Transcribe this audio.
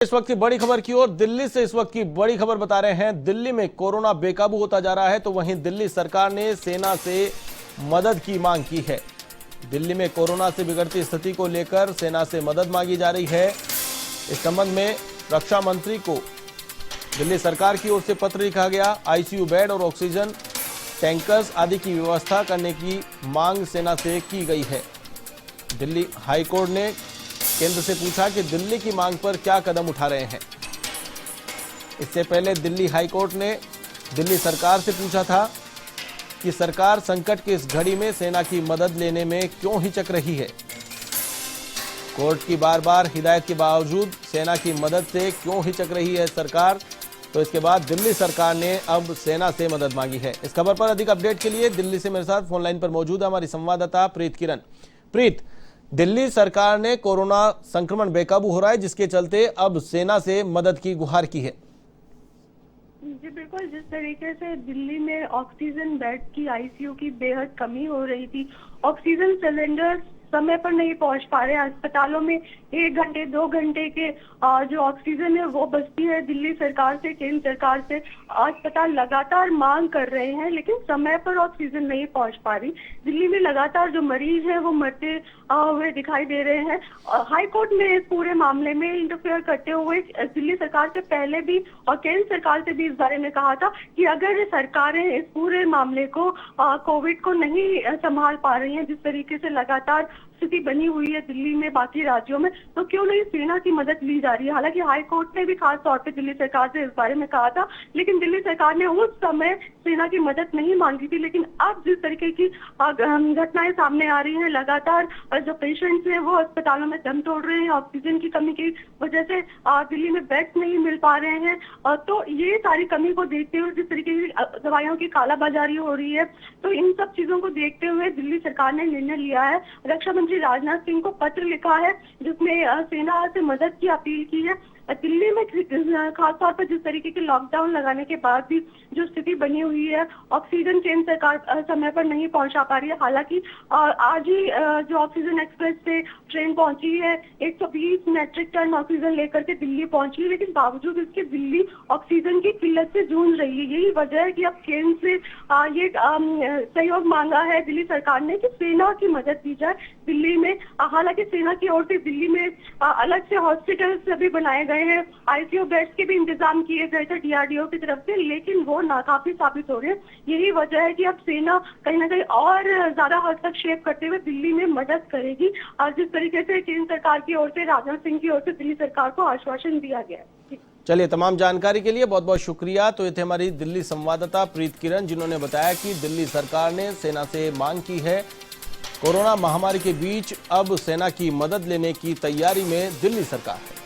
इस वक्त की बड़ी खबर की ओर दिल्ली से इस वक्त की बड़ी खबर बता रहे हैं। दिल्ली में कोरोना बेकाबू होता जा रहा है, तो वहीं दिल्ली सरकार ने सेना से मदद की मांग की है। दिल्ली में कोरोना से बिगड़ती स्थिति को लेकर सेना से मदद मांगी जा रही है। इस संबंध में रक्षा मंत्री को दिल्ली सरकार की ओर से पत्र लिखा गया। आईसीयू बेड और ऑक्सीजन टैंकर्स आदि की व्यवस्था करने की मांग सेना से की गई है। दिल्ली हाईकोर्ट ने केंद्र से पूछा कि दिल्ली की मांग पर क्या कदम उठा रहे हैं। इससे पहले दिल्ली हाईकोर्ट ने दिल्ली सरकार से पूछा था कि सरकार संकट की इस घड़ी में सेना की मदद लेने में क्यों हिचक रही है। कोर्ट की बार बार हिदायत के बावजूद सेना की मदद से क्यों हिचक रही है सरकार, तो इसके बाद दिल्ली सरकार ने अब सेना से मदद मांगी है। इस खबर पर अधिक अपडेट के लिए दिल्ली से मेरे साथ फोन लाइन पर मौजूद है हमारी संवाददाता प्रीत किरण। प्रीत, दिल्ली सरकार ने कोरोना संक्रमण बेकाबू हो रहा है, जिसके चलते अब सेना से मदद की गुहार की है। जी बिल्कुल, जिस तरीके से दिल्ली में ऑक्सीजन बेड की आईसीयू की बेहद कमी हो रही थी, ऑक्सीजन सिलेंडर समय पर नहीं पहुंच पा रहे, अस्पतालों में 1 घंटे 2 घंटे के जो ऑक्सीजन है वो बचती है। दिल्ली सरकार से, केंद्र सरकार से अस्पताल लगातार मांग कर रहे हैं, लेकिन समय पर ऑक्सीजन नहीं पहुंच पा रही। दिल्ली में लगातार जो मरीज हैं वो मरते हुए दिखाई दे रहे हैं। हाई कोर्ट ने इस पूरे मामले में इंटरफेयर करते हुए दिल्ली सरकार से पहले भी और केंद्र सरकार से भी इस बारे में कहा था कि अगर सरकारें इस पूरे मामले को कोविड को नहीं संभाल पा रही हैं, जिस तरीके से लगातार स्थिति बनी हुई है दिल्ली में बाकी राज्यों में, तो क्यों नहीं सेना की मदद ली जा रही है। हालांकि हाई कोर्ट ने भी खास तौर पे दिल्ली सरकार से इस बारे में कहा था, लेकिन दिल्ली सरकार ने उस समय सेना की मदद नहीं मांगी थी। लेकिन अब जिस तरीके की घटनाएं सामने आ रही हैं, लगातार जो पेशेंट्स हैं वो अस्पतालों में दम तोड़ रहे हैं, ऑक्सीजन की कमी की वजह से दिल्ली में बेड नहीं मिल पा रहे हैं, तो ये सारी कमी को देखते हुए, जिस तरीके की दवाइयों की कालाबाजारी हो रही है, तो इन सब चीजों को देखते हुए दिल्ली सरकार ने निर्णय लिया है। रक्षा मंत्री राजनाथ सिंह को पत्र लिखा है, जिसमें सेना से मदद की अपील की है। दिल्ली में खासतौर पर जिस तरीके के लॉकडाउन लगाने के बाद भी जो स्थिति बनी हुई है, ऑक्सीजन केंद्र सरकार समय पर नहीं पहुंचा पा रही है। हालांकि आज ही जो ऑक्सीजन एक्सप्रेस से ट्रेन पहुंची है, 120 मैट्रिक टन ऑक्सीजन लेकर के दिल्ली पहुंची है, लेकिन बावजूद इसके दिल्ली ऑक्सीजन की किल्लत से जूझ रही है। यही वजह है कि अब केंद्र से ये सहयोग मांगा है दिल्ली सरकार ने कि सेना की मदद दी जाए दिल्ली में। हालांकि सेना की ओर से दिल्ली में अलग से हॉस्पिटल्स भी बनाए गए हैं, आईसीयू बेड्स के भी इंतजाम किए गए थे डीआरडीओ की तरफ से, लेकिन वो नाकाफी साबित हो रहे हैं। यही वजह है कि अब सेना कहीं ना कहीं और ज्यादा हस्तक्षेप करते हुए दिल्ली में मदद करेगी, और जिस तरीके से केंद्र सरकार की ओर से, राजनाथ सिंह की ओर से दिल्ली सरकार को आश्वासन दिया गया है। चलिए, तमाम जानकारी के लिए बहुत बहुत शुक्रिया। तो ये थे हमारी दिल्ली संवाददाता प्रीत किरण, जिन्होंने बताया कि दिल्ली सरकार ने सेना से मांग की है। कोरोना महामारी के बीच अब सेना की मदद लेने की तैयारी में दिल्ली सरकार है।